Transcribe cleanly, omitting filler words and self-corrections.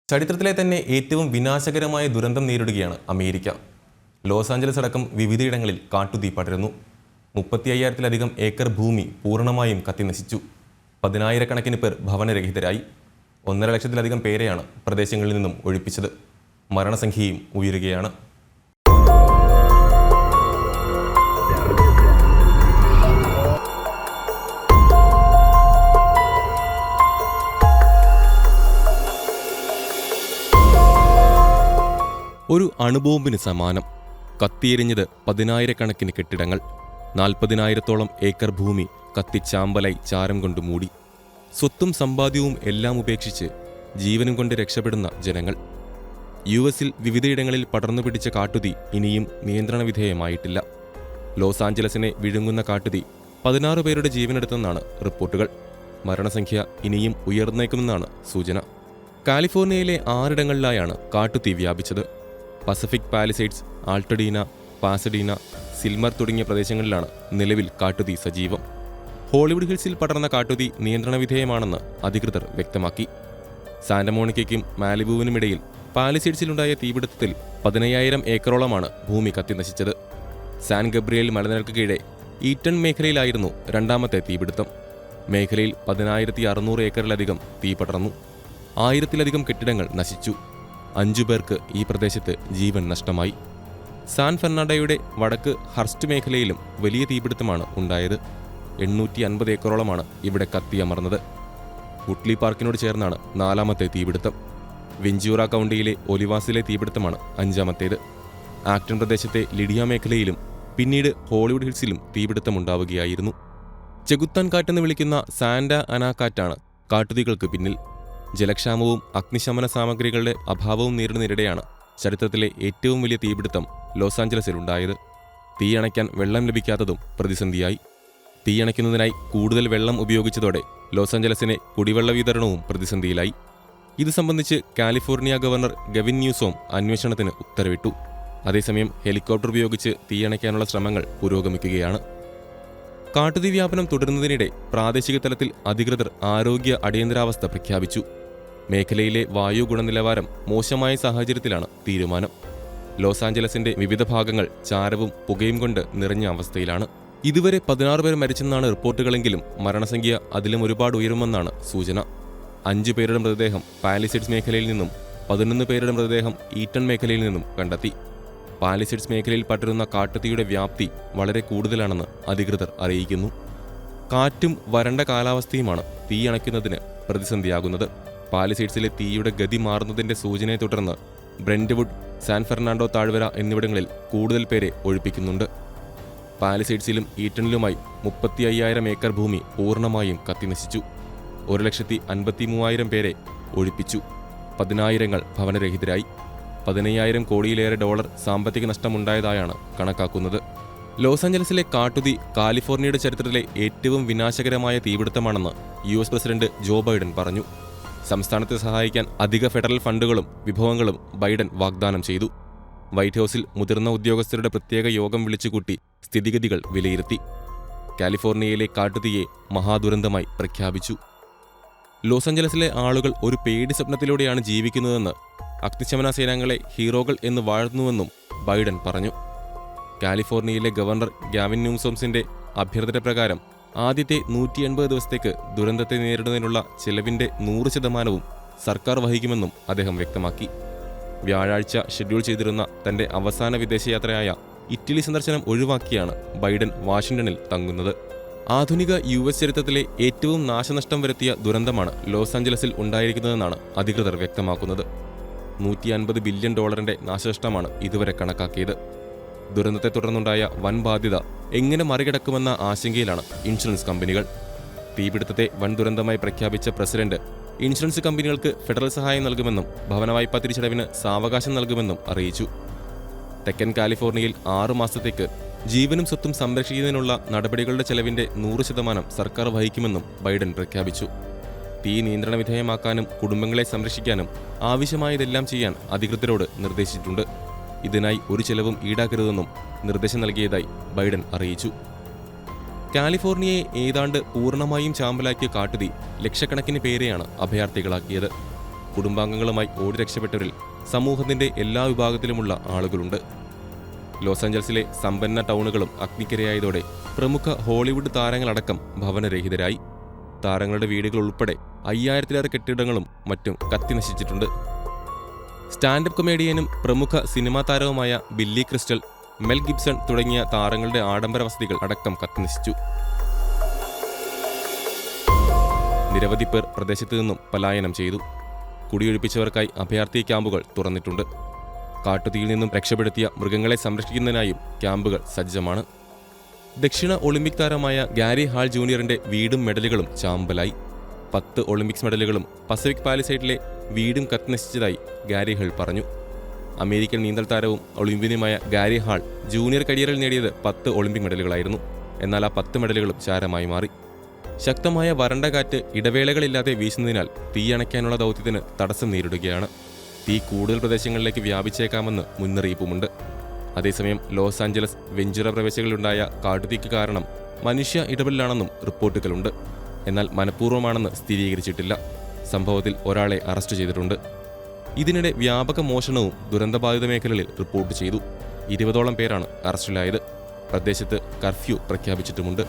ചരിത്രത്തിലെ തന്നെ ഏറ്റവും വിനാശകരമായ ദുരന്തം നേരിടുകയാണ് അമേരിക്ക. ലോസ് ആഞ്ചലസ് അടക്കം വിവിധയിടങ്ങളിൽ കാട്ടുതീ പടരുന്നു. 35,000-ലധികം ഏക്കർ ഭൂമി പൂർണ്ണമായും കത്തിനശിച്ചു. 10,000-കണക്കിന് പേർ ഭവനരഹിതരായി. 1.5 ലക്ഷത്തിലധികം പേരെയാണ് പ്രദേശങ്ങളിൽ നിന്നും ഒഴിപ്പിച്ചത്. മരണസംഖ്യയും ഉയരുകയാണ്. ഒരു അണുബോംബിന് സമാനം. കത്തിയെരിഞ്ഞത് 10,000-കണക്കിന് കെട്ടിടങ്ങൾ. 40,000-ഓളം ഏക്കർ ഭൂമി കത്തിച്ചാമ്പലായി ചാരം കൊണ്ട് മൂടി. സ്വത്തും സമ്പാദ്യവും എല്ലാം ഉപേക്ഷിച്ച് ജീവനും കൊണ്ട് രക്ഷപ്പെടുന്ന ജനങ്ങൾ. യുഎസിൽ വിവിധയിടങ്ങളിൽ പടർന്നു പിടിച്ച കാട്ടുതീ ഇനിയും നിയന്ത്രണ വിധേയമായിട്ടില്ല. ലോസ് ആഞ്ചലസിനെ വിഴുങ്ങുന്ന കാട്ടുതീ 16 പേരുടെ ജീവനെടുത്തെന്നാണ് റിപ്പോർട്ടുകൾ. മരണസംഖ്യ ഇനിയും ഉയർന്നേക്കുമെന്നാണ് സൂചന. കാലിഫോർണിയയിലെ 6 ഇടങ്ങളിലായാണ് കാട്ടുതീ വ്യാപിച്ചത്. പസഫിക് പാലിസൈഡ്സ്, ആൾട്ടഡീന, പാസഡീന, സിൽമർ തുടങ്ങിയ പ്രദേശങ്ങളിലാണ് നിലവിൽ കാട്ടുതീ സജീവം. ഹോളിവുഡ് ഹിൽസിൽ പടർന്ന കാട്ടുതീ നിയന്ത്രണ വിധേയമാണെന്ന് അധികൃതർ വ്യക്തമാക്കി. സാന്റമോണിക്കയ്ക്കും മാലിബുവിനുമിടയിൽ പാലിസൈഡ്സിലുണ്ടായ തീപിടുത്തത്തിൽ 15,000 ഏക്കറോളമാണ് ഭൂമി കത്തിനശിച്ചത്. സാൻ ഗബ്രിയേൽ മലനിരക്ക് കീഴെ ഈറ്റൺ മേഖലയിലായിരുന്നു രണ്ടാമത്തെ തീപിടുത്തം. മേഖലയിൽ 10,600 ഏക്കറിലധികം തീ പടർന്നു. 1000-ലധികം കെട്ടിടങ്ങൾ നശിച്ചു. 5 പേർക്ക് ഈ പ്രദേശത്ത് ജീവൻ നഷ്ടമായി. സാൻ ഫെർണാണ്ടോയുടെ വടക്ക് ഹർസ്റ്റ് മേഖലയിലും വലിയ തീപിടുത്തമാണ് ഉണ്ടായത്. 850 ഏക്കറോളമാണ് ഇവിടെ കത്തിയമർന്നത്. വുട്ട്ലി പാർക്കിനോട് ചേർന്നാണ് 4ാമത്തെ തീപിടുത്തം. വെഞ്ചൂറ കൗണ്ടിയിലെ ഒലിവാസിലെ തീപിടുത്തമാണ് 5ാമത്തേത്. ആക്ടൺ പ്രദേശത്തെ ലിഡിയ മേഖലയിലും പിന്നീട് ഹോളിവുഡ് ഹിൽസിലും തീപിടുത്തമുണ്ടാവുകയായിരുന്നു. ചെകുത്താൻ കാറ്റെന്ന് വിളിക്കുന്ന സാന്റ അന കാറ്റാണ് കാട്ടുതീകൾക്ക് പിന്നിൽ. ജലക്ഷാമവും അഗ്നിശമന സാമഗ്രികളുടെ അഭാവവും നേരിടുന്നതിനിടെയാണ് ചരിത്രത്തിലെ ഏറ്റവും വലിയ തീപിടുത്തം ലോസ് ആഞ്ചലസിലുണ്ടായത്. തീയണയ്ക്കാൻ വെള്ളം ലഭിക്കാത്തതും പ്രതിസന്ധിയായി. തീയണയ്ക്കുന്നതിനായി കൂടുതൽ വെള്ളം ഉപയോഗിച്ചതോടെ ലോസ് ആഞ്ചലസിനെ കുടിവെള്ള വിതരണവും പ്രതിസന്ധിയിലായി. ഇത് സംബന്ധിച്ച് കാലിഫോർണിയ ഗവർണർ ഗവിൻ ന്യൂസോം അന്വേഷണത്തിന് ഉത്തരവിട്ടു. അതേസമയം ഹെലികോപ്റ്റർ ഉപയോഗിച്ച് തീയണയ്ക്കാനുള്ള ശ്രമങ്ങൾ പുരോഗമിക്കുകയാണ്. കാട്ടുതീ വ്യാപനം തുടരുന്നതിനിടെ പ്രാദേശിക തലത്തിൽ അധികൃതർ ആരോഗ്യ അടിയന്തരാവസ്ഥ പ്രഖ്യാപിച്ചു. മേഖലയിലെ വായു ഗുണനിലവാരം മോശമായ സാഹചര്യത്തിലാണ് തീരുമാനം. ലോസ് ആഞ്ചലസിന്റെ വിവിധ ഭാഗങ്ങൾ ചാരവും പുകയും കൊണ്ട് നിറഞ്ഞ അവസ്ഥയിലാണ്. ഇതുവരെ 16 പേർ മരിച്ചെന്നാണ് റിപ്പോർട്ടുകളെങ്കിലും മരണസംഖ്യ അതിലും ഒരുപാട് ഉയരുമെന്നാണ് സൂചന. 5 പേരുടെ മൃതദേഹം പാലിസൈഡ്സ് മേഖലയിൽ നിന്നും 11 പേരുടെ മൃതദേഹം ഈറ്റൺ മേഖലയിൽ നിന്നും കണ്ടെത്തി. പാലിസൈഡ്സ് മേഖലയിൽ പടരുന്ന കാട്ടുതീയുടെ വ്യാപ്തി വളരെ കൂടുതലാണെന്ന് അധികൃതർ അറിയിക്കുന്നു. കാറ്റും വരണ്ട കാലാവസ്ഥയുമാണ് തീ അണയ്ക്കുന്നതിന് പ്രതിസന്ധിയാകുന്നത്. പാലിസൈഡ്സിലെ തീയുടെ ഗതി മാറുന്നതിന്റെ സൂചനയെ തുടർന്ന് ബ്രെന്റ്വുഡ്, സാൻ ഫെർണാണ്ടോ താഴ്വര എന്നിവിടങ്ങളിൽ കൂടുതൽ പേരെ ഒഴിപ്പിക്കുന്നുണ്ട്. പാലിസൈഡ്സിലും ഈറ്റണിലുമായി 35,000 ഏക്കർ ഭൂമി പൂർണ്ണമായും കത്തിനശിച്ചു. 1,53,000 പേരെ ഒഴിപ്പിച്ചു. 10,000 ഭവനരഹിതരായി. 15,000 കോടിയിലേറെ ഡോളർ സാമ്പത്തിക നഷ്ടമുണ്ടായതായാണ് കണക്കാക്കുന്നത്. ലോസ് ആഞ്ചലസിലെ കാട്ടുതീ കാലിഫോർണിയയുടെ ചരിത്രത്തിലെ ഏറ്റവും വിനാശകരമായ തീപിടുത്തമാണെന്ന് US പ്രസിഡന്റ് ജോ ബൈഡൻ പറഞ്ഞു. സംസ്ഥാനത്തെ സഹായിക്കാൻ അധിക ഫെഡറൽ ഫണ്ടുകളും വിഭവങ്ങളും ബൈഡൻ വാഗ്ദാനം ചെയ്തു. വൈറ്റ് ഹൌസിൽ മുതിർന്ന ഉദ്യോഗസ്ഥരുടെ പ്രത്യേക യോഗം വിളിച്ചുകൂട്ടി സ്ഥിതിഗതികൾ വിലയിരുത്തി. കാലിഫോർണിയയിലെ കാട്ടുതീയെ മഹാദുരന്തമായി പ്രഖ്യാപിച്ചു. ലോസ് ആഞ്ചലസിലെ ആളുകൾ ഒരു പേടി സ്വപ്നത്തിലൂടെയാണ് ജീവിക്കുന്നതെന്ന്, അഗ്നിശമന സേനാംഗങ്ങളെ ഹീറോകൾ എന്ന് വാഴ്ത്തുന്നുവെന്നും ബൈഡൻ പറഞ്ഞു. കാലിഫോർണിയയിലെ ഗവർണർ ഗാവിൻ ന്യൂസോംസിന്റെ അഭ്യർത്ഥന പ്രകാരം ആദ്യത്തെ 180 ദിവസത്തേക്ക് ദുരന്തത്തെ നേരിടുന്നതിനുള്ള ചെലവിന്റെ 100% സർക്കാർ വഹിക്കുമെന്നും അദ്ദേഹം വ്യക്തമാക്കി. വ്യാഴാഴ്ച ഷെഡ്യൂൾ ചെയ്തിരുന്ന തന്റെ അവസാന വിദേശയാത്രയായ ഇറ്റലി സന്ദർശനം ഒഴിവാക്കിയാണ് ബൈഡൻ വാഷിംഗ്ടണിൽ തങ്ങുന്നത്. ആധുനിക US ചരിത്രത്തിലെ ഏറ്റവും നാശനഷ്ടം വരുത്തിയ ദുരന്തമാണ് ലോസ് ആഞ്ചലസിൽ ഉണ്ടായിരിക്കുന്നതെന്നാണ് അധികൃതർ വ്യക്തമാക്കുന്നത്. $150 ബില്യൺ നാശനഷ്ടമാണ് ഇതുവരെ കണക്കാക്കിയത്. ദുരന്തത്തെ തുടർന്നുണ്ടായ വൻ ബാധ്യത എങ്ങനെ മറികടക്കുമെന്ന ആശങ്കയിലാണ് ഇൻഷുറൻസ് കമ്പനികൾ. തീപിടുത്തത്തെ വൻ ദുരന്തമായി പ്രഖ്യാപിച്ച പ്രസിഡന്റ് ഇൻഷുറൻസ് കമ്പനികൾക്ക് ഫെഡറൽ സഹായം നൽകുമെന്നും ഭവനവായ്പാ തിരിച്ചടവിന് സാവകാശം നൽകുമെന്നും അറിയിച്ചു. തെക്കൻ കാലിഫോർണിയയിൽ 6 മാസത്തേക്ക് ജീവനും സ്വത്തും സംരക്ഷിക്കുന്നതിനുള്ള നടപടികളുടെ ചെലവിന്റെ 100% സർക്കാർ വഹിക്കുമെന്നും ബൈഡൻ പ്രഖ്യാപിച്ചു. തീ നിയന്ത്രണ വിധേയമാക്കാനും കുടുംബങ്ങളെ സംരക്ഷിക്കാനും ആവശ്യമായതെല്ലാം ചെയ്യാൻ അധികൃതരോട് നിർദ്ദേശിച്ചിട്ടുണ്ട്. ഇതിനായി ഒരു ചെലവും ഈടാക്കരുതെന്നും നിർദ്ദേശം നൽകിയതായി ബൈഡൻ അറിയിച്ചു. കാലിഫോർണിയയെ ഏതാണ്ട് പൂർണ്ണമായും ചാമ്പലാക്കിയ കാട്ടുതീ ലക്ഷക്കണക്കിന് പേരെയാണ് അഭയാർത്ഥികളാക്കിയത്. കുടുംബാംഗങ്ങളുമായി ഓടി രക്ഷപ്പെട്ടവരിൽ സമൂഹത്തിന്റെ എല്ലാ വിഭാഗത്തിലുമുള്ള ആളുകളുണ്ട്. ലോസ് ആഞ്ചൽസിലെ സമ്പന്ന ടൗണുകളും അഗ്നിക്കിരയായതോടെ പ്രമുഖ ഹോളിവുഡ് താരങ്ങളടക്കം ഭവനരഹിതരായി. താരങ്ങളുടെ വീടുകൾ ഉൾപ്പെടെ 5000-ലേറെ കെട്ടിടങ്ങളും മറ്റും കത്തിനശിച്ചിട്ടുണ്ട്. സ്റ്റാൻഡപ്പ് കൊമേഡിയനും പ്രമുഖ സിനിമാ താരവുമായ ബില്ലി ക്രിസ്റ്റൽ, മെൽ ഗിബ്സൺ തുടങ്ങിയ താരങ്ങളുടെ ആഡംബര വസതികൾ അടക്കം കത്തിനശിച്ചു. നിരവധി പേർ പ്രദേശത്തു നിന്നും പലായനം ചെയ്തു. കുടിയൊഴിപ്പിച്ചവർക്കായി അഭയാർത്ഥി ക്യാമ്പുകൾ തുറന്നിട്ടുണ്ട്. കാട്ടുതീയിൽ നിന്നും രക്ഷപ്പെടുത്തിയ മൃഗങ്ങളെ സംരക്ഷിക്കുന്നതിനായും ക്യാമ്പുകൾ സജ്ജമാണ്. ദക്ഷിണ ഒളിമ്പിക് താരമായ ഗാരി ഹാൾ ജൂനിയറിന്റെ വീടും മെഡലുകളും ചാമ്പലായി. 10 ഒളിമ്പിക്സ് മെഡലുകളും പസഫിക് പാലിസൈഡിലെ വീടും കത്തിനശിച്ചതായി ഗാരി ഹാൾ പറഞ്ഞു. അമേരിക്കൻ നീന്തൽ താരവും ഒളിമ്പ്യനുമായ ഗാരി ഹാൾ ജൂനിയർ കരിയറിൽ നേടിയത് 10 ഒളിമ്പിക് മെഡലുകളായിരുന്നു. എന്നാൽ ആ 10 മെഡലുകളും ചാരമായി മാറി. ശക്തമായ വരണ്ട കാറ്റ് ഇടവേളകളില്ലാതെ വീശുന്നതിനാൽ തീയണയ്ക്കാനുള്ള ദൗത്യത്തിന് തടസ്സം നേരിടുകയാണ്. തീ കൂടുതൽ പ്രദേശങ്ങളിലേക്ക് വ്യാപിച്ചേക്കാമെന്ന് മുന്നറിയിപ്പുമുണ്ട്. അതേസമയം ലോസ് ആഞ്ചലസ് വെഞ്ചുറ പ്രദേശങ്ങളിലുണ്ടായ കാട്ടുതീക്ക് കാരണം മനുഷ്യ ഇടപെടലാണെന്നും റിപ്പോർട്ടുകളുണ്ട്. എന്നാൽ മനഃപൂർവ്വമാണെന്ന് സ്ഥിരീകരിച്ചിട്ടില്ല. സംഭവത്തിൽ ഒരാളെ അറസ്റ്റ് ചെയ്തിട്ടുണ്ട്. ഇതിനിടെ വ്യാപക മോഷണവും ദുരന്തബാധിത മേഖലകളിൽ റിപ്പോർട്ട് ചെയ്തു. 20ഓളം പേരാണ് അറസ്റ്റിലായത്. പ്രദേശത്ത് കർഫ്യൂ പ്രഖ്യാപിച്ചിട്ടുമുണ്ട്.